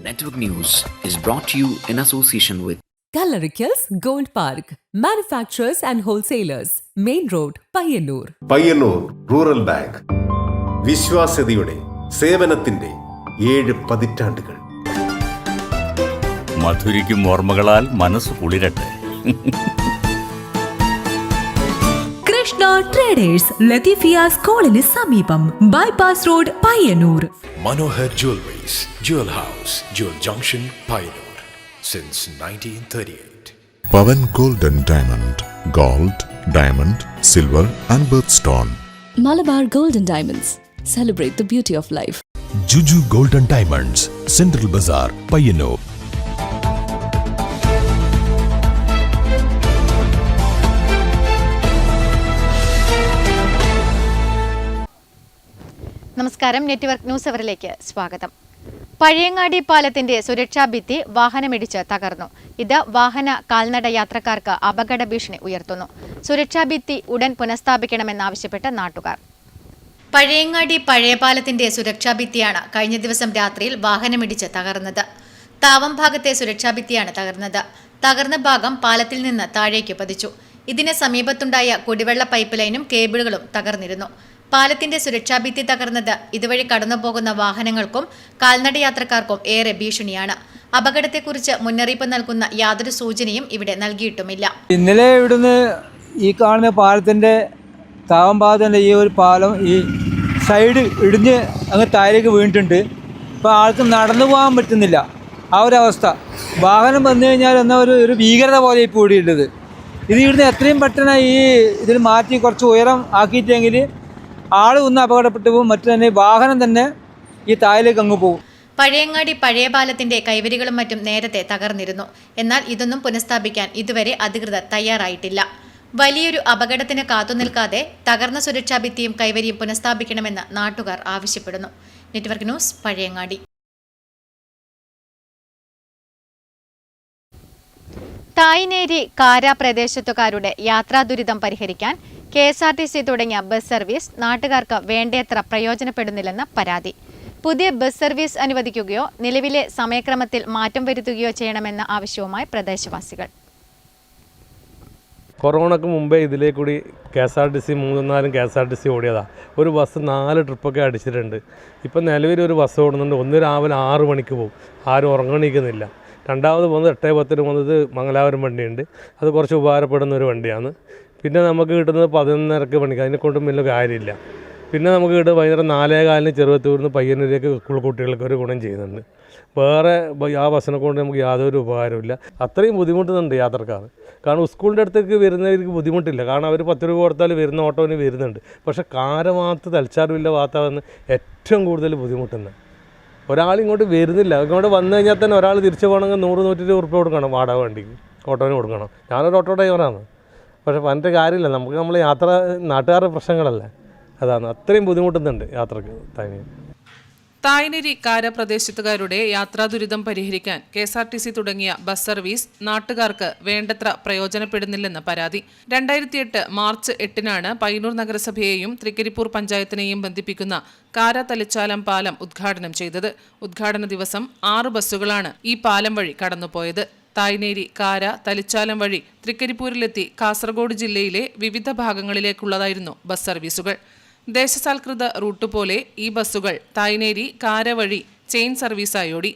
Network News is brought to you in association with Gallericals Gold Park, manufacturers and wholesalers, Main Road, Payyannur. Payyanur rural bank വിശ്വാസ്യതയുടെ സേവനത്തിന്റെ 7 പതിറ്റാണ്ടുകൾ. മധുരിക്കും ഓർമ്മകളാൽ മനസ്സ് കുളിരട്ടെ. Krishna traders Latheefiya സ്കൂളിന് സമീപം bypass road Payyanur. Manohar Jewelries, Jewel House, Jewel Junction, Payyanur, since 1938. Pavan Gold and Diamond, Gold, Diamond, Silver and Birthstone. Malabar Gold and Diamonds, celebrate the beauty of life. Juju Gold and Diamonds, Central Bazaar, Payyannur. നമസ്കാരം, network news അവറിലേക്ക് സ്വാഗതം. പഴയങ്ങാടി പാലത്തിന്റെ സുരക്ഷാ ഭിത്തി വാഹനമിടിച്ച് തകർന്നു. ഇത് വാഹന കാൽനട യാത്രക്കാർക്ക് അപകട ഭീഷണി ഉയർത്തുന്നു. സുരക്ഷാ ഭിത്തി ഉടൻ പുനഃസ്ഥാപിക്കണമെന്നാവശ്യപ്പെട്ട് നാട്ടുകാർ. പഴയങ്ങാടി പഴയ പാലത്തിന്റെ സുരക്ഷാ ഭിത്തിയാണ് കഴിഞ്ഞ ദിവസം രാത്രിയിൽ വാഹനമിടിച്ച് തകർന്നത്. താവം ഭാഗത്തെ സുരക്ഷാ ഭിത്തിയാണ് തകർന്നത്. തകർന്ന ഭാഗം പാലത്തിൽ നിന്ന് താഴേക്ക് പതിച്ചു. ഇതിന് സമീപത്തുണ്ടായ കുടിവെള്ള പൈപ്പ് ലൈനും കേബിളുകളും തകർന്നിരുന്നു. പാലത്തിന്റെ സുരക്ഷാഭിത്തി തകർന്നത് ഇതുവഴി കടന്നുപോകുന്ന വാഹനങ്ങൾക്കും കാൽനട യാത്രക്കാർക്കും ഏറെ ഭീഷണിയാണ്. അപകടത്തെക്കുറിച്ച് മുന്നറിയിപ്പ് നൽകുന്ന യാതൊരു സൂചനയും ഇവിടെ നൽകിയിട്ടുമില്ല. ഇന്നലെ ഇവിടുന്ന് ഈ കാണുന്ന പാലത്തിന്റെ താവം ഭാഗത്തിന്റെ ഈ ഒരു പാലം ഈ സൈഡ് ഇടിഞ്ഞ് അങ്ങ് താഴേക്ക് വീണിട്ടുണ്ട്. ഇപ്പോൾ ആൾക്ക് നടന്നു പോകാൻ പറ്റുന്നില്ല. ആ ഒരു അവസ്ഥ. വാഹനം വന്നു കഴിഞ്ഞാൽ എന്നാൽ ഒരു ഭീകരത പോലെ ഇപ്പോൾ ഇവിടെയുള്ളത്. ഇത് ഇവിടുന്ന് എത്രയും പെട്ടെന്ന് ഈ ഇതിൽ മാറ്റി കുറച്ച് ഉയരം ആക്കിയിട്ടെങ്കിൽ ആൾ ഒന്ന് അപകടപ്പെട്ടു പോകും. മറ്റു തന്നെ വാഹനം തന്നെ ഈ താഴിലേക്ക് അങ്ങ് പോകും. പഴയങ്ങാടി പഴയ പാലത്തിന്റെ കൈവരികളും മറ്റും നേരത്തെ തകർന്നിരുന്നു. എന്നാൽ ഇതൊന്നും പുനഃസ്ഥാപിക്കാൻ ഇതുവരെ അധികൃതർ തയ്യാറായിട്ടില്ല. വലിയൊരു അപകടത്തിന് കാത്തുനിൽക്കാതെ തകർന്ന സുരക്ഷാ ഭിത്തിയും കൈവരിയും പുനഃസ്ഥാപിക്കണമെന്ന് നാട്ടുകാർ ആവശ്യപ്പെടുന്നു. Network news, Pazhayangadi. തായ്നേരി കാര പ്രദേശത്തുകാരുടെ യാത്രാ ദുരിതം പരിഹരിക്കാൻ KSRTC തുടങ്ങിയ ബസ് സർവീസ് നാട്ടുകാർക്ക് വേണ്ടത്ര പ്രയോജനപ്പെടുന്നില്ലെന്ന് പരാതി. പുതിയ ബസ് സർവീസ് അനുവദിക്കുകയോ നിലവിലെ സമയക്രമത്തിൽ മാറ്റം വരുത്തുകയോ ചെയ്യണമെന്ന ആവശ്യവുമായി പ്രദേശവാസികൾ. കൊറോണക്ക് മുമ്പേ ഇതിലേ കൂടി KSRTC 3-4 KSRTC ഓടിയതാണ്. ഒരു ബസ് 4 ട്രിപ്പൊക്കെ അടിച്ചിട്ടുണ്ട്. ഇപ്പം നിലവിൽ ഒരു ബസ് ഓടുന്നുണ്ട്. ഒന്ന് രാവിലെ 6 മണിക്ക് പോകും. ആരും ഉറങ്ങണിക്കുന്നില്ല. രണ്ടാമത് പോകുന്നത് 8:10 പോകുന്നത് മംഗലാപുരം വണ്ടിയുണ്ട്. അത് കുറച്ച് ഉപകാരപ്പെടുന്ന ഒരു വണ്ടിയാണ്. പിന്നെ നമുക്ക് കിട്ടുന്നത് 11:30 മണിക്ക്. അതിനെക്കൊണ്ടും വലിയ കാര്യമില്ല. പിന്നെ നമുക്ക് കിട്ടുന്നത് വൈകുന്നേരം 4:15 ചെറുവത്തൂരിൽ പയ്യന്നൂരേക്ക് സ്കൂൾ കുട്ടികൾക്ക് ഒരു ഗുണം ചെയ്യുന്നുണ്ട്. വേറെ ആ ബസ്സിനെ കൊണ്ട് നമുക്ക് യാതൊരു ഉപകാരമില്ല. അത്രയും ബുദ്ധിമുട്ടുന്നുണ്ട് യാത്രക്കാർ. കാരണം സ്കൂളിൻ്റെ അടുത്തേക്ക് വരുന്നവർക്ക് ബുദ്ധിമുട്ടില്ല. കാരണം അവർ 10 രൂപ കൊടുത്താൽ വരുന്ന ഓട്ടോന് വരുന്നുണ്ട്. പക്ഷേ കാരമാത്ത് തലച്ചാറുമില്ല ഭാഗത്താണ് ഏറ്റവും കൂടുതൽ ബുദ്ധിമുട്ടുന്നത്. ഒരാളിങ്ങോട്ട് വരുന്നില്ല. ഇങ്ങോട്ട് വന്നു കഴിഞ്ഞാൽ തന്നെ ഒരാൾ തിരിച്ചു പോകണമെങ്കിൽ 100-120 ഉറുപ്പിക കൊടുക്കണം വാടക വണ്ടിക്ക്, ഓട്ടോന് കൊടുക്കണം. ഞാനൊരു ഓട്ടോ ഡ്രൈവറാണ്. പക്ഷേ പറഞ്ഞിട്ട് കാര്യമില്ല. നമുക്ക് നമ്മൾ യാത്ര നാട്ടുകാരുടെ പ്രശ്നങ്ങളല്ലേ, അതാണ്. അത്രയും ബുദ്ധിമുട്ടുന്നുണ്ട് യാത്രക്ക്. തായ്നേരി കാര പ്രദേശത്തുകാരുടെ യാത്രാ ദുരിതം പരിഹരിക്കാൻ KSRTC തുടങ്ങിയ ബസ് സർവീസ് നാട്ടുകാർക്ക് വേണ്ടത്ര പ്രയോജനപ്പെടുന്നില്ലെന്ന് പരാതി. 2008 മാർച്ച് 8-നാണ് പയ്യന്നൂർ നഗരസഭയെയും തൃക്കരിപ്പൂർ പഞ്ചായത്തിനെയും ബന്ധിപ്പിക്കുന്ന കാര തലിച്ചാലം പാലം ഉദ്ഘാടനം ചെയ്തത്. ഉദ്ഘാടന ദിവസം 6 ബസ്സുകളാണ് ഈ പാലം വഴി കടന്നുപോയത്. തായ്നേരി കാര തലിച്ചാലം വഴി തൃക്കരിപ്പൂരിലെത്തി കാസർഗോഡ് ജില്ലയിലെ വിവിധ ഭാഗങ്ങളിലേക്കുള്ളതായിരുന്നു ബസ് സർവീസുകൾ. ദേശസാൽകൃത റൂട്ട് പോലെ ഈ ബസ്സുകൾ തായ്നേരി കാര വഴി ചെയിൻ സർവീസായി ഓടി.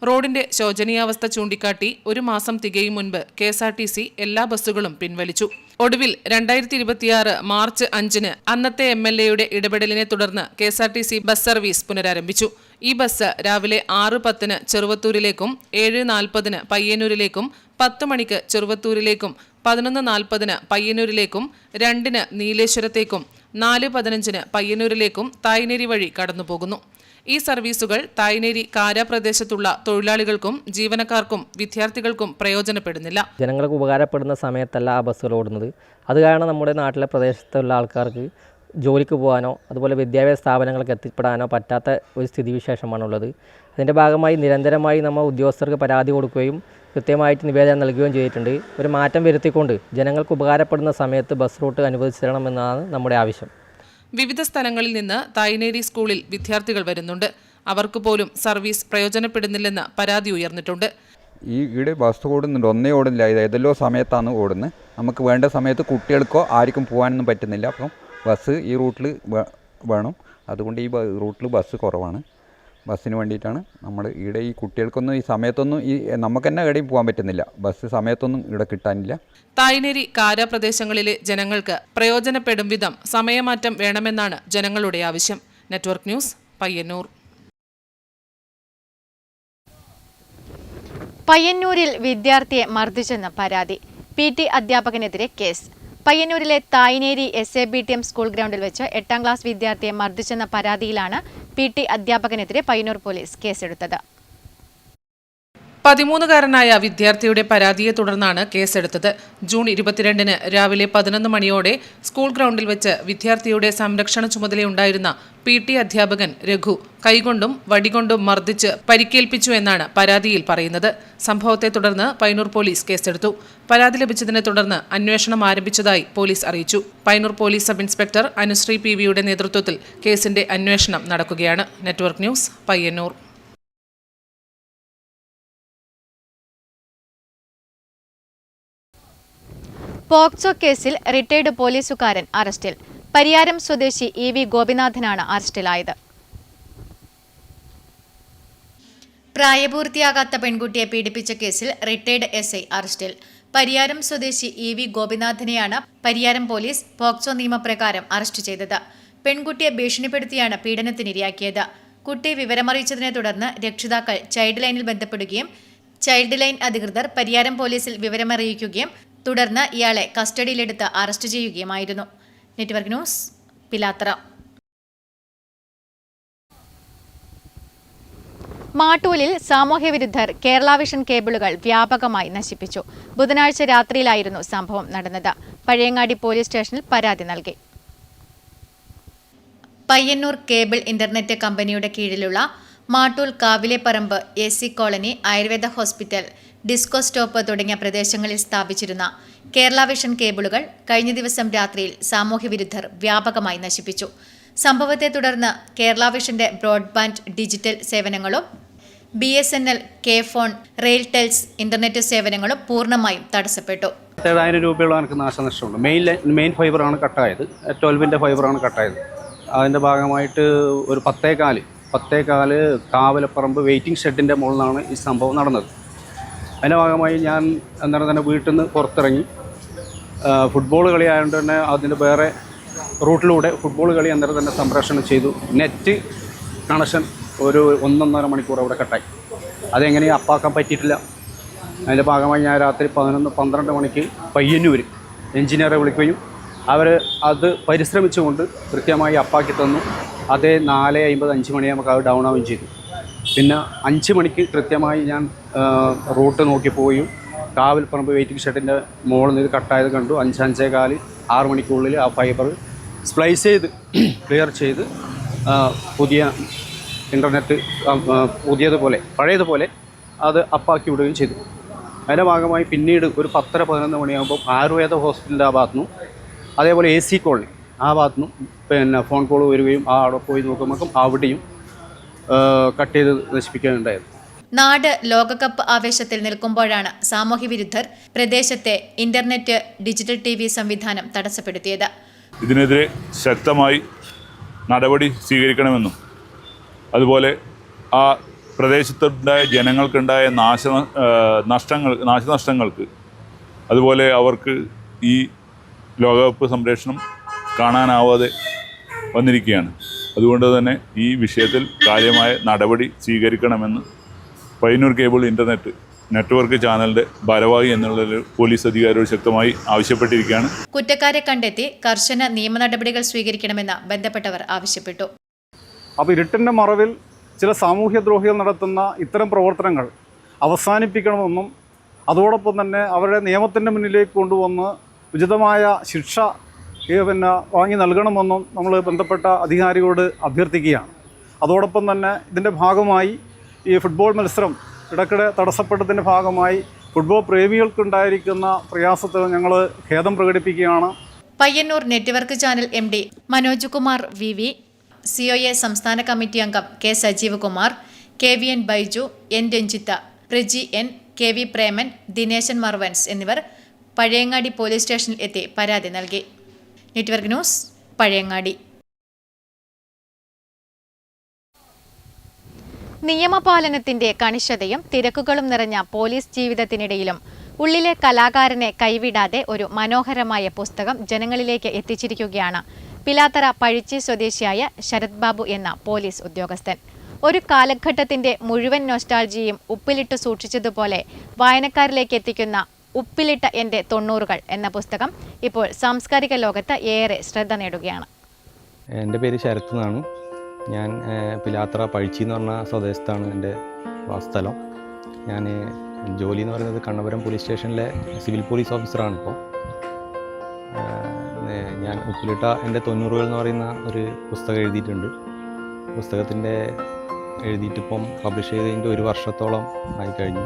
റോഡിന്റെ ശോചനീയാവസ്ഥ ചൂണ്ടിക്കാട്ടി 1 മാസം തികയും മുൻപ് KSRTC എല്ലാ ബസ്സുകളും പിൻവലിച്ചു. ഒടുവിൽ 2026 മാർച്ച് 5-ന് അന്നത്തെ MLAയുടെ ഇടപെടലിനെ തുടർന്ന് KSRTC ബസ് സർവീസ് പുനരാരംഭിച്ചു. ഈ ബസ് രാവിലെ 6:10-ന് ചെറുവത്തൂരിലേക്കും 7:40-ന് പയ്യന്നൂരിലേക്കും 10 മണിക്ക് ചെറുവത്തൂരിലേക്കും 11:40-ന് പയ്യന്നൂരിലേക്കും 2-ന് നീലേശ്വരത്തേക്കും 4:15-ന് പയ്യന്നൂരിലേക്കും തായ്നേരി വഴി കടന്നുപോകുന്നു. ഈ സർവീസുകൾ തായ്നേരി കാര പ്രദേശത്തുള്ള തൊഴിലാളികൾക്കും ജീവനക്കാർക്കും വിദ്യാർത്ഥികൾക്കും പ്രയോജനപ്പെടുന്നില്ല. ജനങ്ങൾക്ക് ഉപകാരപ്പെടുന്ന സമയത്തല്ല ആ ബസ്സുകൾ ഓടുന്നത്. അത് കാരണം നമ്മുടെ നാട്ടിലെ പ്രദേശത്തുള്ള ആൾക്കാർക്ക് ജോലിക്ക് പോകാനോ അതുപോലെ വിദ്യാഭ്യാസ സ്ഥാപനങ്ങൾക്ക് എത്തിപ്പെടാനോ പറ്റാത്ത ഒരു സ്ഥിതിവിശേഷമാണുള്ളത്. അതിൻ്റെ ഭാഗമായി നിരന്തരമായി നമ്മൾ ഉദ്യോഗസ്ഥർക്ക് പരാതി കൊടുക്കുകയും കൃത്യമായിട്ട് നിവേദനം നൽകുകയും ചെയ്തിട്ടുണ്ട്. ഒരു മാറ്റം വരുത്തിക്കൊണ്ട് ജനങ്ങൾക്ക് ഉപകാരപ്പെടുന്ന സമയത്ത് ബസ് റൂട്ട് അനുവദിച്ചു തരണമെന്നാണ് നമ്മുടെ ആവശ്യം. വിവിധ സ്ഥലങ്ങളിൽ നിന്ന് തായ്നേരി സ്കൂളിൽ വിദ്യാർത്ഥികൾ വരുന്നുണ്ട്. അവർക്ക് പോലും സർവീസ് പ്രയോജനപ്പെടുന്നില്ലെന്ന് പരാതി ഉയർന്നിട്ടുണ്ട്. ഈടെ ബസ് ഓടുന്നുണ്ട്, ഒന്നേ ഓടുന്നില്ല, ഇത് ഏതെല്ലോ സമയത്താണ് ഓടുന്നത്. നമുക്ക് വേണ്ട സമയത്ത് കുട്ടികൾക്കോ ആർക്കും പോകാനൊന്നും പറ്റുന്നില്ല. അപ്പം ബസ് ഈ റൂട്ടിൽ വേണം. അതുകൊണ്ട് ഈ റൂട്ടിൽ ബസ് കുറവാണ്. ബസ്സിന് വേണ്ടിയിട്ടാണ് നമ്മൾ ഇവിടെ ഈ കുട്ടികൾക്കൊന്നും ഈ സമയത്തൊന്നും നമുക്ക് തന്നെ എവിടെയും പോകാൻ പറ്റുന്നില്ല. ബസ് സമയത്തൊന്നും ഇവിടെ കിട്ടാനില്ല. തായ്നേരി കാര പ്രദേശങ്ങളിലെ ജനങ്ങൾക്ക് പ്രയോജനപ്പെടും വിധം സമയമാറ്റം വേണമെന്നാണ് ജനങ്ങളുടെ ആവശ്യം. Network news, Payyanur. പയ്യന്നൂരിൽ വിദ്യാർത്ഥിയെ മർദ്ദിച്ചെന്ന പരാതി. PT അധ്യാപകനെതിരെ കേസ്. പയ്യന്നൂരിലെ തായ്നേരി SABTM സ്കൂൾ ഗ്രൗണ്ടിൽ വെച്ച് 8ാം ക്ലാസ് വിദ്യാർത്ഥിയെ മർദ്ദിച്ചെന്ന പരാതിയിലാണ് PT അധ്യാപകനെതിരെ പയ്യന്നൂർ പോലീസ് കേസെടുത്തത്. 13കാരനായ വിദ്യാർത്ഥിയുടെ പരാതിയെ തുടർന്നാണ് കേസെടുത്തത്. ജൂൺ 22-ന് രാവിലെ 11 മണിയോടെ സ്കൂൾ ഗ്രൗണ്ടിൽ വെച്ച് വിദ്യാർത്ഥിയുടെ സംരക്ഷണ ചുമതലയുണ്ടായിരുന്ന PT അധ്യാപകൻ രഘു കൈകൊണ്ടും വടികൊണ്ടും മർദ്ദിച്ച് പരിക്കേൽപ്പിച്ചു എന്നാണ് പരാതിയിൽ പറയുന്നത്. സംഭവത്തെ തുടർന്ന് പയ്യന്നൂർ പോലീസ് കേസെടുത്തു. പരാതി ലഭിച്ചതിനെ തുടർന്ന് അന്വേഷണം ആരംഭിച്ചതായി പോലീസ് അറിയിച്ചു. Payyanur police sub inspector Anushree PVയുടെ നേതൃത്വത്തിൽ കേസിന്റെ അന്വേഷണം നടക്കുകയാണ്. Network news, Payyanur. പോക്സോ കേസിൽ റിട്ടയർഡ് പോലീസുകാരൻ അറസ്റ്റിൽ. പരിയാരം സ്വദേശി EV ഗോപിനാഥനാണ് അറസ്റ്റിലായത്. പ്രായപൂർത്തിയാകാത്ത പെൺകുട്ടിയെ പീഡിപ്പിച്ച കേസിൽ റിട്ടയർഡ് SI അറസ്റ്റിൽ. പരിയാരം സ്വദേശി EV ഗോപിനാഥനെയാണ് പരിയാരം പോലീസ് പോക്സോ നിയമപ്രകാരം അറസ്റ്റ് ചെയ്തത്. പെൺകുട്ടിയെ ഭീഷണിപ്പെടുത്തിയാണ് പീഡനത്തിനിരയാക്കിയത്. കുട്ടി വിവരമറിയിച്ചതിനെ തുടർന്ന് രക്ഷിതാക്കൾ ചൈൽഡ് ലൈനിൽ ബന്ധപ്പെടുകയും ചൈൽഡ് ലൈൻ അധികൃതർ പരിയാരം പോലീസിൽ വിവരമറിയിക്കുകയും തുടർന്ന് ഇയാളെ കസ്റ്റഡിയിലെടുത്ത് അറസ്റ്റ് ചെയ്യുകയുമായിരുന്നു. Network news, Pilathara. മാട്ടൂലിൽ സാമൂഹ്യവിരുദ്ധർ കേരള വിഷൻ കേബിളുകൾ വ്യാപകമായി നശിപ്പിച്ചു. ബുധനാഴ്ച രാത്രിയിലായിരുന്നു സംഭവം നടന്നത്. പഴയങ്ങാടി പോലീസ് സ്റ്റേഷനിൽ പരാതി നൽകി. പയ്യന്നൂർ കേബിൾ ഇന്റർനെറ്റ് കമ്പനിയുടെ കീഴിലുള്ള Mattool Kavileparamba AC colony, Ayurveda hospital, disco stop തുടങ്ങിയ പ്രദേശങ്ങളിൽ സ്ഥാപിച്ചിരുന്ന കേരള വിഷൻ കേബിളുകൾ കഴിഞ്ഞ ദിവസം രാത്രിയിൽ സാമൂഹ്യവിരുദ്ധർ വ്യാപകമായി നശിപ്പിച്ചു. സംഭവത്തെ തുടർന്ന് കേരള വിഷന്റെ ബ്രോഡ്ബാൻഡ് ഡിജിറ്റൽ സേവനങ്ങളും BSNL, K-ഫോൺ, റെയിൽടെൽസ് ഇന്റർനെറ്റ് സേവനങ്ങളും പൂർണ്ണമായും തടസ്സപ്പെട്ടു. 7000 രൂപയോളം എനിക്ക് നാശനഷ്ടമുണ്ട്. മെയിൻ ഫൈബറാണ് കട്ടായത്. 12-ന്റെ ഫൈബറാണ് കട്ടായത്. അതിൻ്റെ ഭാഗമായിട്ട് ഒരു 10:15 കാവലപ്പറമ്പ് വെയിറ്റിംഗ് ഷെഡിൻ്റെ മുകളിലാണ് ഈ സംഭവം നടന്നത്. അതിൻ്റെ ഭാഗമായി ഞാൻ അന്നേരം തന്നെ വീട്ടിൽ നിന്ന് പുറത്തിറങ്ങി. ഫുട്ബോൾ കളി ആയതുകൊണ്ട് തന്നെ അതിൻ്റെ വേറെ റൂട്ടിലൂടെ ഫുട്ബോൾ കളി അന്നേരം തന്നെ സംപ്രേഷണം ചെയ്തു. നെറ്റ് കണക്ഷൻ ഒരു 1.5 മണിക്കൂർ അവിടെ കട്ടായി. അതെങ്ങനെയും അപ്പാക്കാൻ പറ്റിയിട്ടില്ല. അതിൻ്റെ ഭാഗമായി ഞാൻ രാത്രി 11-12 മണിക്ക് പയ്യന്നൂർ എഞ്ചിനീയറെ വിളിക്കുകയും അവർ അത് പരിശ്രമിച്ചുകൊണ്ട് കൃത്യമായി അപ്പാക്കി തന്നു. അതേ 4:50-5 മണിയാകുമ്പോൾ നമുക്ക് അത് ഡൗൺ ആവുകയും ചെയ്തു. പിന്നെ 5 മണിക്ക് കൃത്യമായി ഞാൻ റൂട്ട് നോക്കി പോയും കാവൽപ്പറമ്പ് വെയിറ്റിംഗ് ഷെഡിൻ്റെ മുകളിൽ നിന്ന് കട്ടായത് കണ്ടു. 5-5:15 6 മണിക്കുള്ളിൽ ആ ഫൈബർ സ്പ്ലൈസ് ചെയ്ത് ക്ലിയർ ചെയ്ത് പുതിയ ഇൻ്റർനെറ്റ് പഴയതുപോലെ അത് അപ്പാക്കി വിടുകയും ചെയ്തു. അതിൻ്റെ ഭാഗമായി പിന്നീട് ഒരു 10-11 മണിയാകുമ്പോൾ ആയുർവേദ ഹോസ്പിറ്റലിൻ്റെ ആ ഭാഗത്തുനിന്നും അതേപോലെ AC കോളനി ആ ഭാഗത്തുനിന്നും പിന്നെ ഫോൺ കോൾ വരികയും അവിടെ പോയി നോക്കുമ്പോൾ അവിടെയും കട്ട് ചെയ്ത് നശിപ്പിക്കാനുണ്ടായത്. നാട് ലോകകപ്പ് ആവേശത്തിൽ നിൽക്കുമ്പോഴാണ് സാമൂഹ്യവിരുദ്ധർ പ്രദേശത്തെ ഇന്റർനെറ്റ് ഡിജിറ്റൽ TV സംവിധാനം തടസ്സപ്പെടുത്തിയത്. ഇതിനെതിരെ ശക്തമായി നടപടി സ്വീകരിക്കണമെന്നും അതുപോലെ ആ പ്രദേശത്തുണ്ടായ ജനങ്ങൾക്കുണ്ടായ നാശനഷ്ടങ്ങൾക്ക് അതുപോലെ അവർക്ക് ഈ ലോകകപ്പ് സംപ്രേഷണം കാണാനാവാതെ വന്നിരിക്കുകയാണ്. അതുകൊണ്ട് തന്നെ ഈ വിഷയത്തിൽ കാര്യമായ നടപടി സ്വീകരിക്കണമെന്ന് പയ്യന്നൂർ കേബിൾ ഇൻ്റർനെറ്റ് നെറ്റ്വർക്ക് ചാനലിൻ്റെ ഭാരവാഹി എന്നുള്ള പോലീസ് അധികാരിയോട് ശക്തമായി ആവശ്യപ്പെട്ടിരിക്കുകയാണ്. കുറ്റക്കാരെ കണ്ടെത്തി കർശന നിയമ നടപടികൾ സ്വീകരിക്കണമെന്ന് ബന്ധപ്പെട്ടവർ ആവശ്യപ്പെട്ടു. അപ്പോൾ ഇരുട്ടിൻ്റെ മറവിൽ ചില സാമൂഹ്യദ്രോഹികൾ നടത്തുന്ന ഇത്തരം പ്രവർത്തനങ്ങൾ അവസാനിപ്പിക്കണമെന്നും അതോടൊപ്പം തന്നെ അവരുടെ നിയമത്തിൻ്റെ മുന്നിലേക്ക് കൊണ്ടുവന്ന് ഉചിതമായ ശിക്ഷ വാങ്ങി നൽകണമെന്നും നമ്മൾ ബന്ധപ്പെട്ട അധികാരികളോട് അഭ്യർത്ഥിക്കുകയാണ്. അതോടൊപ്പം തന്നെ ഇതിൻ്റെ ഭാഗമായി ഈ ഫുട്ബോൾ മത്സരം ഇടയ്ക്കിടെ തടസ്സപ്പെട്ടതിൻ്റെ ഭാഗമായി ഫുട്ബോൾ പ്രേമികൾക്കുണ്ടായിരിക്കുന്ന പ്രയാസത്തിൽ ഞങ്ങൾ ഖേദം പ്രകടിപ്പിക്കുകയാണ്. Payyanur network channel MD Manoj Kumar VV, COA സംസ്ഥാന കമ്മിറ്റി അംഗം K. Sajeev Kumar, KVN Baiju, N. Ranjitha, Praji N, KV Preman, Dineshan Marvans എന്നിവർ പഴയങ്ങാടി പോലീസ് സ്റ്റേഷനിൽ എത്തി പരാതി നൽകി. Network news, Pazhayangadi. നിയമപാലനത്തിന്റെ കണിശതയും തിരക്കുകളും നിറഞ്ഞ പോലീസ് ജീവിതത്തിനിടയിലും ഉള്ളിലെ കലാകാരനെ കൈവിടാതെ ഒരു മനോഹരമായ പുസ്തകം ജനങ്ങളിലേക്ക് എത്തിച്ചിരിക്കുകയാണ് പിലാത്തറ പഴിച്ചി സ്വദേശിയായ ശരത് ബാബു എന്ന പോലീസ് ഉദ്യോഗസ്ഥൻ. ഒരു കാലഘട്ടത്തിന്റെ മുഴുവൻ നൊസ്റ്റാൾജിയും ഉപ്പിലിട്ട് സൂക്ഷിച്ചതുപോലെ വായനക്കാരിലേക്ക് എത്തിക്കുന്ന ഉപ്പിലിട്ട എൻ്റെ 90കൾ എന്ന പുസ്തകം ഇപ്പോൾ സാംസ്കാരിക ലോകത്ത് ഏറെ ശ്രദ്ധ നേടുകയാണ്. എൻ്റെ പേര് ശരത് എന്നാണ്. ഞാൻ പിലാത്തറ പഴിച്ചി എന്ന് പറഞ്ഞ സ്വദേശത്താണ് എൻ്റെ വാസസ്ഥലം. ഞാൻ ജോലി എന്ന് പറയുന്നത് കണ്ണപുരം പോലീസ് സ്റ്റേഷനിലെ സിവിൽ പോലീസ് ഓഫീസറാണ്. ഇപ്പോൾ ഞാൻ ഉപ്പിലിട്ട എൻ്റെ 90കൾ എന്ന് പറയുന്ന ഒരു പുസ്തകം എഴുതിയിട്ടുണ്ട്. പുസ്തകത്തിൻ്റെ എഴുതിയിട്ടിപ്പം പബ്ലിഷ് ചെയ്തതിൻ്റെ 1 വർഷത്തോളം ആയിക്കഴിഞ്ഞു.